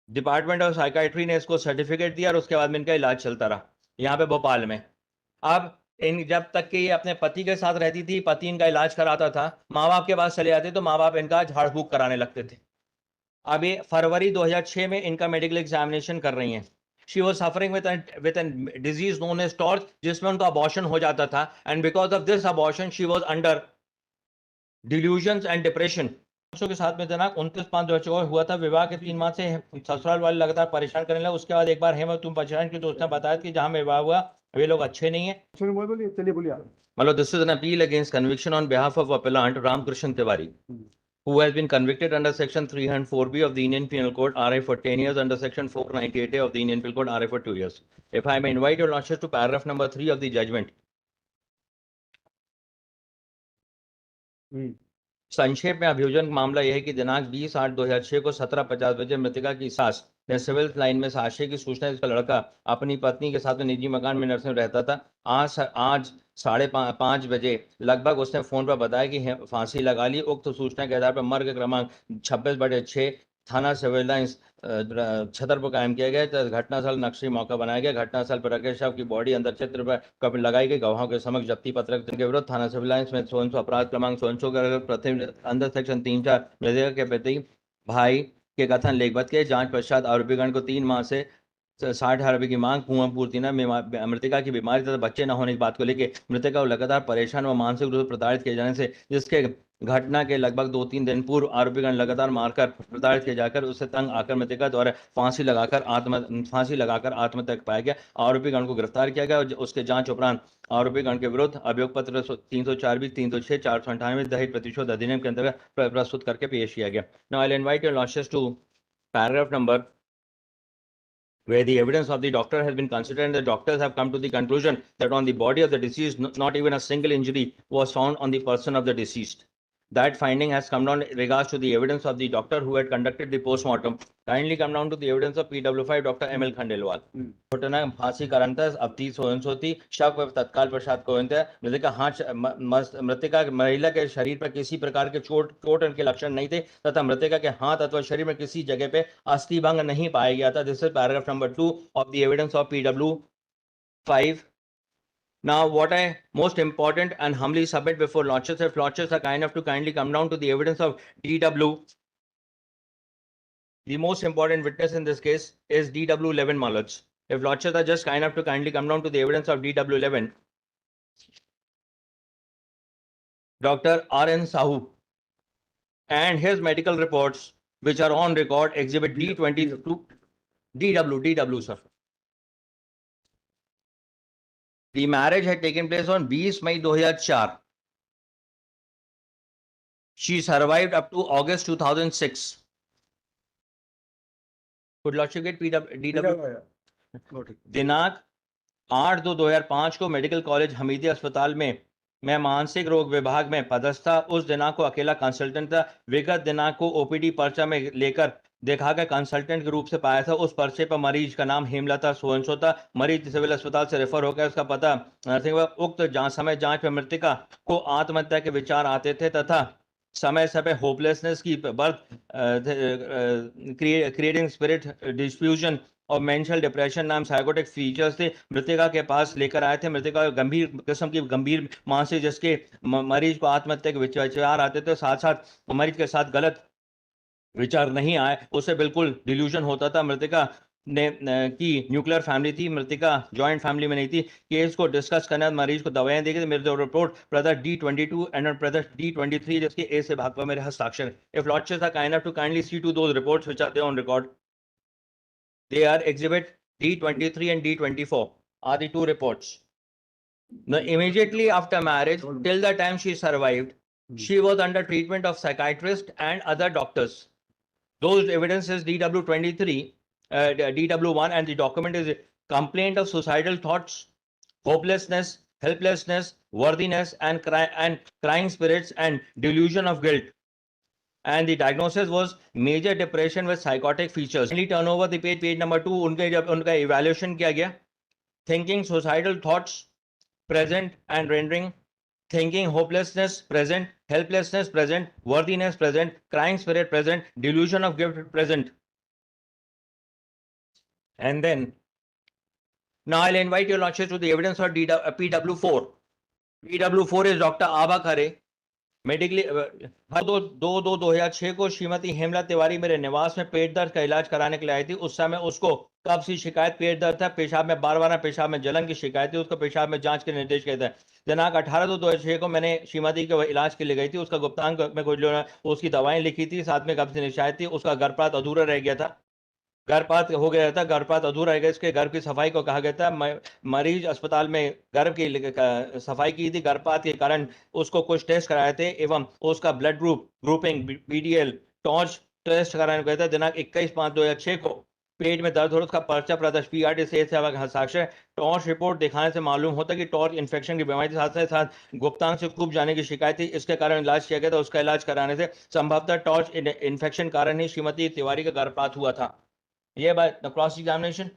Department of psychiatry ने इसको certificate दिया और उसके बाद में इनका इलाज चलता रहा यहाँ पे भोपाल में। अब इन जब तक कि ये अपने पति के साथ रहती थी, पति इनका इलाज कराता था, माँ बाप के पास चले जाते तो माँ बाप इनका झाड़ फूक कराने लगते थे। अब ये फरवरी 2006 में इनका मेडिकल एग्जामिनेशन कर रही हैं। She was suffering with an disease known as TORCH, जिसमें उनका अबॉर्शन हो जाता था, and because of this abortion she was under delusions and depression. बच्चों के साथ में जनाब 29/5/2024 हुआ था। विवाह के 3 माह से ससुराल वाले लगातार परेशान करने लगे। उसके बाद एक बार हेमंत तुम परेशान की तो उसने बताया कि जहां विवाह हुआ वे लोग अच्छे नहीं है। चलिए बोलिए। मतलब this is an appeal against conviction on behalf of appellant Ramkrishnan Tiwari, who has been convicted under section 304B of the Indian Penal Code RA for 10 years, under section 498A of the Indian Penal Code RA for 2 years. If I may invite your lordship to paragraph number 3 of the judgment. संक्षेप में अभियोजन मामला यह है कि दिनांक 20/8/2006 को 17:50 बजे मृतका की सास ने सिविल लाइन में आशय की सूचना इसका लड़का अपनी पत्नी के साथ निजी मकान में नर्सिंग रहता था। आज 5:30 बजे लगभग उसने फोन पर बताया कि फांसी लगा ली। उक्त सूचना के आधार पर मर्ग क्रमांक 26/6 थाना सिविल लाइन्स छतरपुर कायम किया गया। घटनास्थल नक्शे मौका बनाया गया। घटनास्थल पर रखे शव की बॉडी अंदर चित्र पर कब लगाई गई। गवाहों के समक्ष जब्ती पत्रक के विरुद्ध थाना सिविल लाइन्स में सोनसो अपराध क्रमांक सोनसो प्रथम अंदर सेक्शन 3-4 मृतका के प्रति भाई के कथन लेखबद्ध के जांच पश्चात आरोपीगण को 3 माह से 60,000 रुपए की मांग, कुआं पूर्ति न, मृतका की बीमारी तथा बच्चे न होने की बात को लेकर मृतका को लगातार परेशान व मानसिक रूप से प्रताड़ित किए जाने से, जिसके घटना के लगभग 2-3 दिन पूर्व आरोपीगण लगातार मारकर प्रताड़ित किए जाकर उससे तंग आकर मृतका द्वारा फांसी लगाकर आत्महत्या पाया गया। आरोपीगण को गिरफ्तार किया गया और उसके जांच उपरांत आरोपीगण के विरुद्ध अभियोग पत्र 304 306 498 दहेज प्रतिशोध अधिनियम के अंतर्गत प्रस्तुत करके पेश किया गया। Now I will invite your lordship to paragraph number where the evidence of the doctor has been considered and the doctors have come to the conclusion that on the body of the deceased, not even a single injury was found on the person of the deceased. That finding has come down in regards to the evidence of the doctor who had conducted the post-mortem. Kindly come down to the evidence of PW5 Dr. M.L. Khandelwal. घटना फांसी कारणतः अवधि सोती शव पर तत्काल प्रसाद को मृतका महिला के शरीर पर किसी प्रकार के चोट के लक्षण नहीं थे तथा मृतका के हाथ अथवा शरीर में किसी जगह पे अस्थि भंग नहीं पाया गया था। This is paragraph number 2 of the evidence of PW5. Now, what I most important and humbly submit before lordships, if lordships are kind enough to kindly come down to the evidence of DW, the most important witness in this case is DW11 Malaj. If lordships are just kind enough to kindly come down to the evidence of DW11, Dr. R.N. Sahu and his medical reports, which are on record, exhibit D22, DW, sir. The marriage had taken place on 20 May 2004. She survived up to August 2006. Could lordship get DW? दिनांक 8/2/2005 को medical college Hamidia अस्पताल में मैं मानसिक रोग विभाग में पदस्थ था। उस दिनांक को अकेला कंसल्टेंट था। विगत दिनांक को ओपीडी पर्चा में लेकर देखा गया कंसल्टेंट के रूप से पाया था। उस पर्चे पर मरीज का नाम हेमलता सोनसो था। मरीज सिविल अस्पताल से रेफर हो गया। उसका पता उक्त समय जांच में मृतका को आत्महत्या के विचार आते थे तथा समय समय होपलेसनेस की बर्थ क्रिएटिंग स्पिरिट डिफ्यूजन और मेंटल डिप्रेशन नाम साइकोटिक फीचर्स थे। मृतका के पास लेकर आए थे। मृतका गंभीर किस्म की गंभीर मानसिक जिसके मरीज को आत्महत्या के विचार आते थे, साथ साथ मरीज के साथ गलत विचार नहीं आए, उसे बिल्कुल डिल्यूजन होता था। मृतका ने की न्यूक्लियर फैमिली थी। मृतका जॉइंट फैमिली में नहीं थी। केस को डिस्कस करने मरीज को दवाएं दी गई। मेरे report brother D22 and brother D23 जिसके ए से भाग पर मेरे हस्ताक्षर। If lordships are kind enough to kindly see to those reports which are there on record, they are exhibit D23 and D24 are the two reports. Now, immediately after marriage, till the time she survived, she was under treatment of psychiatrist and other doctors. Those evidences DW23, DW1, and the document is complaint of suicidal thoughts, hopelessness, helplessness, worthiness, and crying spirits and delusion of guilt. And the diagnosis was major depression with psychotic features. Finally, turn over the page number 2. उनका evaluation किया गया. Thinking suicidal thoughts present and rendering, thinking hopelessness present, helplessness present, worthiness present, crying spirit present, delusion of guilt present. And then now I'll invite your lordship to the evidence for PW4. PW4 is Dr. Aba Khare, medically 2/2/2006 को श्रीमती हेमला तिवारी मेरे निवास में पेट दर्द का इलाज कराने के लिए आई थी। उस समय उसको कब सी शिकायत पेट दर्द था, पेशाब में बार पेशाब में जलन की शिकायत थी, उसको पेशाब में जांच के निर्देश किए थे। दिनांक 18/2/2006 को मैंने श्रीमती के इलाज के लिए गई थी, उसका गुप्तांग में कुछ उसकी दवाएं लिखी थी, साथ में कब्ज की शिकायत थी, उसका गर्भपात अधूरा रह गया था, गर्भपात हो गया था, गर्भपात अधूरा रह गया, इसके गर्भ की सफाई को कहा गया था। मरीज अस्पताल में गर्भ की सफाई की थी, गर्भपात के कारण उसको कुछ टेस्ट कराए थे एवं उसका blood grouping BDL TORCH test कराने को गया था। दिनांक 21/5/2006 को पेट में दर्द हो रहा, उसका पर्चा प्रदर्श पीआरटी सेहत सेवा का हस्ताक्षर। टॉर्च रिपोर्ट दिखाने से मालूम होता है कि टॉर्च इन्फेक्शन की बीमारी के साथ गुप्तांग से खूब जाने की शिकायत थी, इसके कारण इलाज किया गया था। उसका इलाज कराने से संभवतः टॉर्च इन्फेक्शन कारण ही श्रीमती तिवारी का गर्भपात हुआ था। ये बात द क्रॉस एग्जामिनेशन।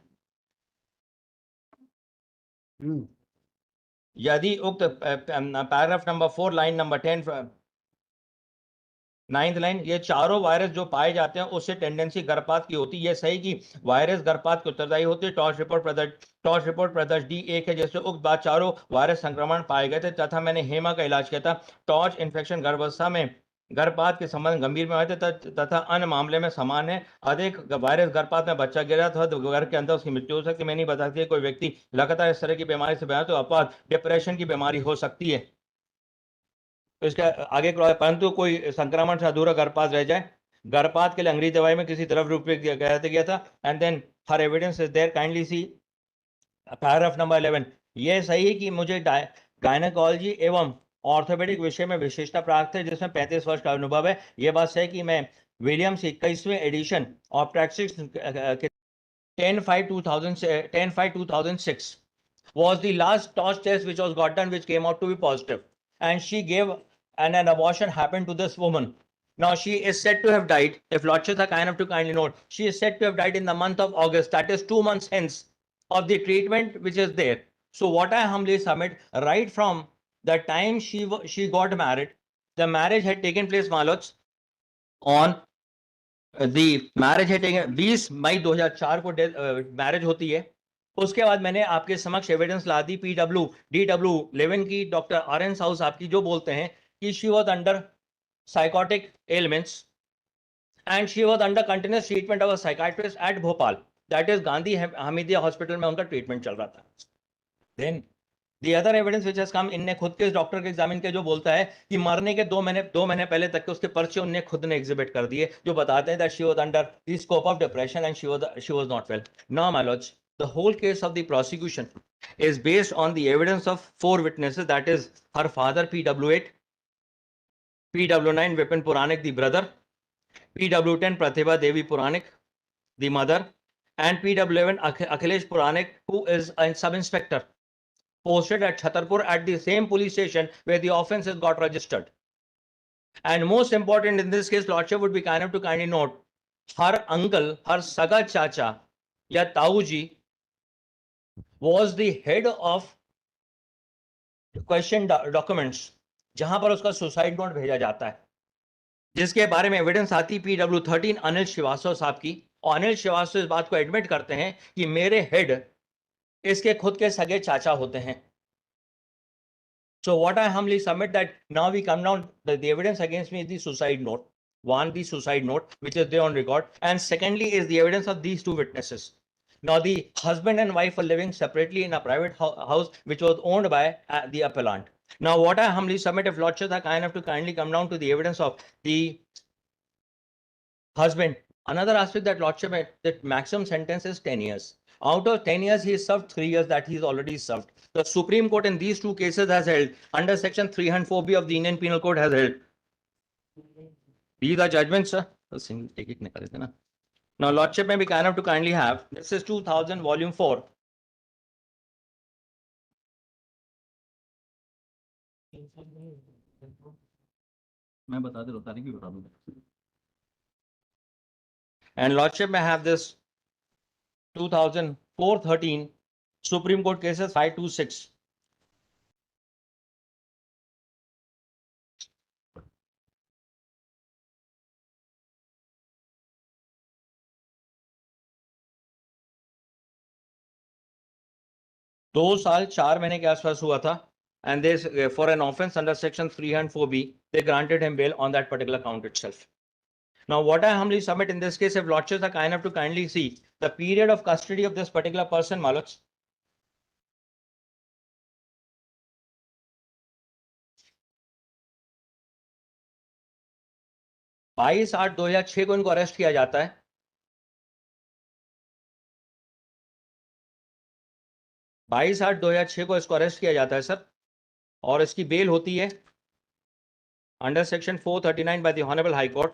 यदि उक्त paragraph number 4 line number 10 9th line, ये चारों वायरस जो पाए जाते हैं उससे टेंडेंसी गर्भपात की होती है। ये सही कि वायरस गर्भपात के उत्तरदायी होती है। टॉर्च रिपोर्ट प्रदर्श D1 है, जैसे उक्त बाद चारों वायरस संक्रमण पाए गए थे तथा मैंने हेमा का इलाज किया था। टॉर्च इन्फेक्शन गर्भावस्था में गर्भपात के संबंध गंभीर में थे तथा अन्य मामले में समान है। अधिक वायरस गर्भपात में बच्चा गिरा था तो गर्भ के अंदर उसकी मृत्यु हो सकती है। मैं नहीं बता सकती कोई व्यक्ति लगातार इस तरह की बीमारी से बचा तो अपवाद डिप्रेशन की बीमारी हो सकती है। तो इसका आगे परंतु कोई संक्रमण से अधूरा गर्भपात रह जाए, गर्भपात के लिए अंग्रेजी दवाई में किसी तरफ रूप गया था। And then her evidence is there, kindly see paragraph number 11। ये सही है कि मुझे गायनेकोलॉजी एवं ऑर्थोपेडिक विषय में विशेषता प्राप्त है जिसमें 35 वर्ष का अनुभव है। यह बात सही कि मैं Williams 21वें addition ऑप्टैक्टिक्स 10/5/2006 was the last torch test which was got done, which came out to be positive, and she gave, and an abortion happened to this woman. Now she is said to have died, if lordships are kind enough to kindly note, she is said to have died in the month of August, that is 2 months hence of the treatment which is there. So what I humbly submit, right from the time she got married, the marriage had taken place, Malots, on the marriage had taken 20 मई 2004 को marriage होती है। उसके बाद मैंने आपके समक्ष evidence ला दी DW11 की, doctor RN Sahu साहब की, जो बोलते हैं कि she was under psychotic elements and she was under continuous treatment of a psychiatrist at Bhopal, that is Gandhi Hamidia hospital में उनका ट्रीटमेंट चल रहा था। Then The other evidence which has come, इनने खुद के डॉक्टर के एग्जामिन के जो बोलता है कि मरने के 2 महीने पहले तक के उसके पर्चे उनने खुद ने एग्जिबिट कर दिए जो बताते हैं that she was under the scope of depression and she was not well. Now my lords, the whole case of the prosecution is based on the evidence of 4 witnesses, that is her father PW8, PW9 Vipin Puranik the brother, PW10 Pratibha Devi Puranik the mother, and PW11 Akhilesh Puranik, who is a sub-inspector posted at Chhatarpur at the same police station where the offences got registered. And most important in this case, lordship would be kind enough to kindly note, her uncle, her saga chacha, ya Tauji, was the head of question documents, जहां पर उसका suicide note भेजा जाता है, जिसके बारे में evidence आती PW13 अनिल श्रीवास्तव साहब की। और अनिल श्रीवास्तव इस बात को एडमिट करते हैं कि मेरे हेड इसके खुद के सगे चाचा होते हैं। So what I humbly submit that now we come down, the evidence against me is the suicide note. One, the suicide note, which is there on record. And secondly is the evidence of these 2 witnesses. Now the husband and wife were living separately in a private house, which was owned by the appellant. Now what I humbly submit, if lordships are kind enough to kindly come down to the evidence of the husband. Another aspect that lordship, that maximum sentence is 10 years. Out of 10 years, he served 3 years that he's already served. The Supreme Court in these 2 cases has held, under section 304B of the Indian Penal Code has held. These are judgments, sir. Now, lordship may be kind enough to kindly have, this is 2000 volume 4. And lordship may have this 2004-13 Supreme Court cases 526. 2 साल 4 महीने के आसपास हुआ था, and this for an offense under section 304B, they granted him bail on that particular count itself. Now, what I humbly submit in this case, if lordships are kind enough to kindly see the period of custody of this particular person, Malots. बाईस 8/2006 को इनको arrest किया जाता है। बाईस 8/2006 को इसको arrest किया जाता है सर, और इसकी बेल होती है under section 439 by the honourable high court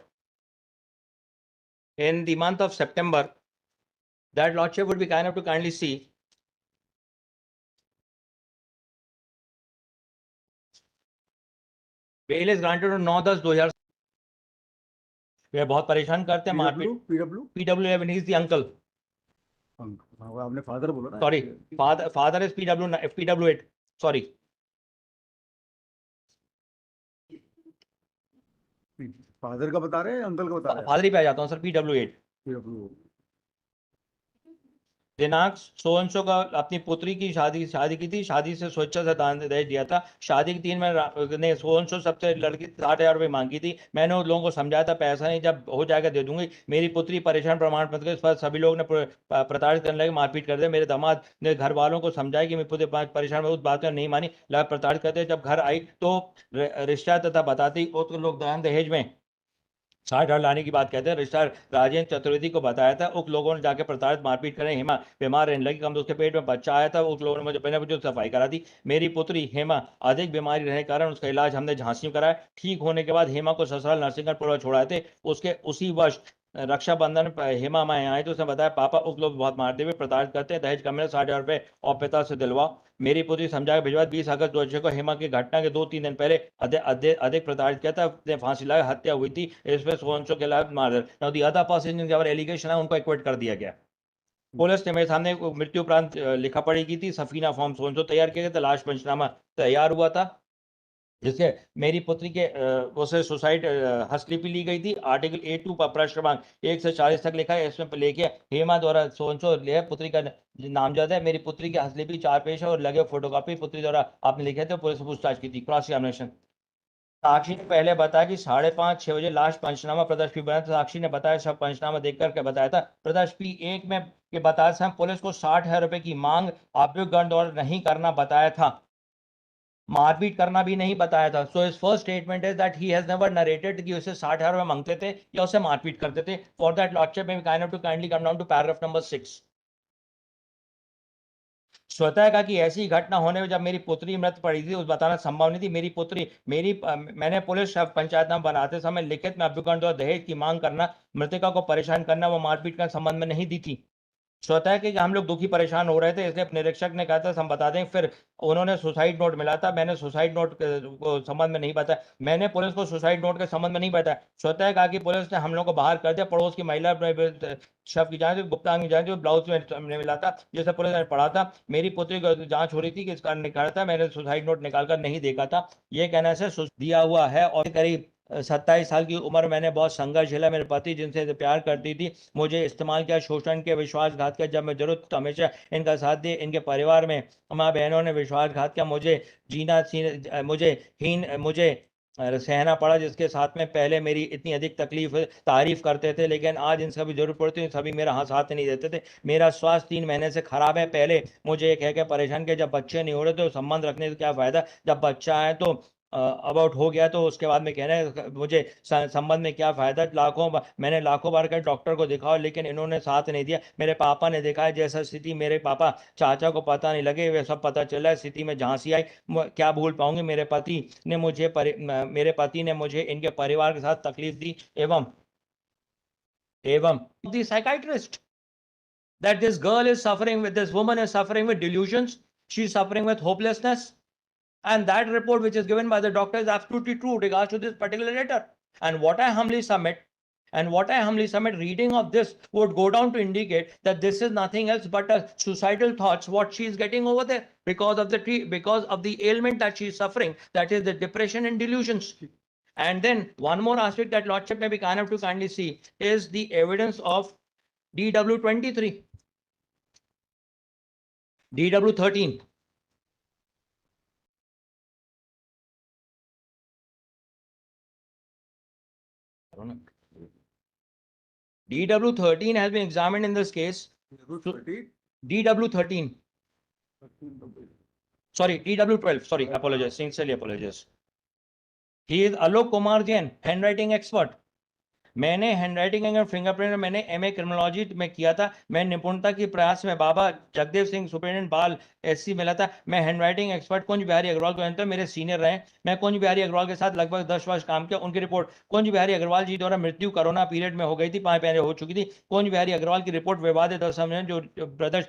in the month of September. That lordship would be kind enough to kindly see bail is granted on 9/10/2000। वे बहुत परेशान करते हैं, मारपीट। PW is the uncle। आपने फादर बोला ना? Sorry, father is PW8, sorry। Father का बता रहे हैं, अंकल का बता रहे हैं? फादर ही पे आ जाता हूँ सर, PW8। दिनांक सो का अपनी पुत्री की शादी की थी, शादी से स्वेच्छा से दान दहेज दिया था। शादी के 3 महीने सो सबसे लड़की 60,000 रुपये मांगी थी। मैंने उन लोगों को समझाया था पैसा नहीं, जब हो जाएगा दे दूंगी। मेरी पुत्री परेशान प्रमाण पत्र के इस पर सभी लोग ने प्रताड़ित करने लगे, मारपीट कर दे। मेरे दामाद ने घर वालों को समझाया कि मेरी पुत्री परेशान, उस बात में नहीं मानी, लगा प्रताड़ित करते। जब घर आई तो रिश्ता तथा बताती तो लोग दान दहेज में 60,000 लाने की बात कहते हैं। रिश्तेदार राजेंद्र चतुर्वेदी को बताया था, उन लोगों ने जाके प्रताड़ित मारपीट करें। हेमा बीमार रहने लगी, कम तो उसके पेट में बच्चा आया था, उन लोगों ने मुझे पहले मुझे सफाई करा दी। मेरी पुत्री हेमा अधिक बीमारी रहने के कारण उसका इलाज हमने झांसी में कराया। ठीक होने के बाद हेमा को ससुराल नरसिंहगढ़ छोड़ाए थे। उसके उसी वर्ष रक्षाबंधन हेमा माए आए तो उसने बताया पापा उस लोग बहुत मारते हुए प्रताड़ित करते हैं, दहेज कम में 60,000 रुपए और पिता से दिलवाओ। मेरी पुत्री समझा भिजवा 20 अगस्त 2006 को हेमा की घटना के 2-3 दिन पहले अधिक प्रताड़ित किया था, फांसी लगा, हत्या हुई थी। इसमें सोनसो के खिलाफ मार दी अदा पर्सन एलिगेशन है उनको एक्विट कर दिया गया। पुलिस ने मेरे सामने मृत्यु उपरांत लिखा पढ़ी की थी, सफीना फॉर्म सोनसो तैयार किया गया था, लाश पंचनामा तैयार हुआ था, जिससे मेरी पुत्री के उसे सुसाइड हस्तलिपि ली गई थी। आर्टिकल 82 पर प्रश्न क्रमांक 1 से 40 तक लिखा है। इसमें लेके हेमा द्वारा सोनसो ले पुत्री का नामजद है। मेरी पुत्री की हस्तलिपि 4 पेश है और लगे फोटोकॉपी पुत्री द्वारा आपने लिखे थे। पुलिस पूछताछ की थी, क्रॉस एग्जामिनेशन। साक्षी ने पहले बताया कि 5:30-6 बजे लाश पंचनामा प्रदर्श पी बना था। साक्षी ने बताया सब पंचनामा देखकर के बताया था। प्रदर्श P1 में के बताया था पुलिस को 60,000 रुपए की मांग अभियुक्त गण द्वारा नहीं करना बताया था, मारपीट करना भी नहीं बताया था। So his first statement is that he has never narrated कि उसे 60,000 रुपए मांगते थे या उसे मारपीट करते थे। For that lordship may kind to kindly come down to paragraph number 6। स्वतः का कि ऐसी घटना होने में जब मेरी पुत्री मृत पड़ी थी उस बताना संभव नहीं थी। मेरी पुत्री मैंने पुलिस पंचायतनामा बनाते समय लिखित में अभियुक्त द्वारा दहेज की मांग करना, मृतका को परेशान करना व मारपीट का संबंध में नहीं दी थी। स्वतः कि हम लोग दुखी परेशान हो रहे थे, इसलिए निरीक्षक ने कहा था हम बता दें। फिर उन्होंने सुसाइड नोट मिला था, मैंने सुसाइड नोट को संबंध में नहीं बताया। मैंने पुलिस को सुसाइड नोट के संबंध में नहीं बताया। स्वतः कहा कि पुलिस ने हम लोग को बाहर कर दिया। पड़ोस की महिला शव की जांच गुप्तांग की जांच जो ब्लाउज में मिला था, जिसे पुलिस ने पढ़ा था। मेरी पुत्री को जांच हो रही थी कि इस कारण निकाला था, मैंने सुसाइड नोट निकालकर नहीं देखा था। ये कहने से दिया हुआ है। और करीब 27 साल की उम्र मैंने बहुत संघर्ष झेला। मेरे पति जिनसे प्यार करती थी मुझे इस्तेमाल किया, शोषण किया, विश्वासघात किया। जब मैं जरूरत तो हमेशा इनका साथ दिए। इनके परिवार में माँ बहनों ने विश्वासघात किया, मुझे सहना पड़ा, जिसके साथ में पहले मेरी इतनी अधिक तकलीफ तारीफ करते थे, लेकिन आज इन सभी जरूरत पड़ती है सभी मेरा साथ नहीं देते थे। मेरा स्वास्थ्य 3 महीने से खराब है। पहले मुझे कह के परेशान किया जब बच्चे नहीं हो रहे तो संबंध रखने से क्या फायदा, जब बच्चा है तो अबाउट हो गया तो उसके बाद में कह रहे हैं मुझे संबंध में क्या फायदा। मैंने लाखों बार कर डॉक्टर को दिखाओ लेकिन इन्होंने साथ नहीं दिया। मेरे पापा ने देखा है जैसा स्थिति मेरे पापा चाचा को पता नहीं लगे वे सब पता चला स्थिति में झांसी आई। क्या भूल पाऊंगी, मेरे पति ने मुझे इनके परिवार के साथ तकलीफ दी एवं the psychiatrist that this woman is suffering with delusions, she's suffering with hopelessness. And that report which is given by the doctor is absolutely true regards to this particular letter. And what I humbly submit, reading of this would go down to indicate that this is nothing else but a suicidal thoughts what she is getting over there because of the ailment that she is suffering, that is the depression and delusions. And then one more aspect that Lordship may be kind enough to kindly see is the evidence of DW 23, DW 13. DW13 has been examined in this case. DW13. Sorry, DW12. Sorry, apologize. Sincerely apologize. He is Alok Kumar Jain, handwriting expert. मैंने handwriting and fingerprint मैंने MA criminology में किया था। मैं निपुणता के प्रयास में बाबा जगदेव सिंह सुपरिटेंडेंट बाल एससी मिला था। मैं हैंडराइटिंग एक्सपर्ट कुंज बिहारी अग्रवाल को जानता हूं, मेरे सीनियर रहे। मैं कुंज बिहारी अग्रवाल के साथ लगभग 10 वर्ष काम किया। उनकी रिपोर्ट कुंज बिहारी अग्रवाल जी द्वारा मृत्यु कोरोना पीरियड में हो गई थी, 5 महीने हो चुकी थी। कुंज बिहारी अग्रवाल की रिपोर्ट विवादित और जो ब्रदर्स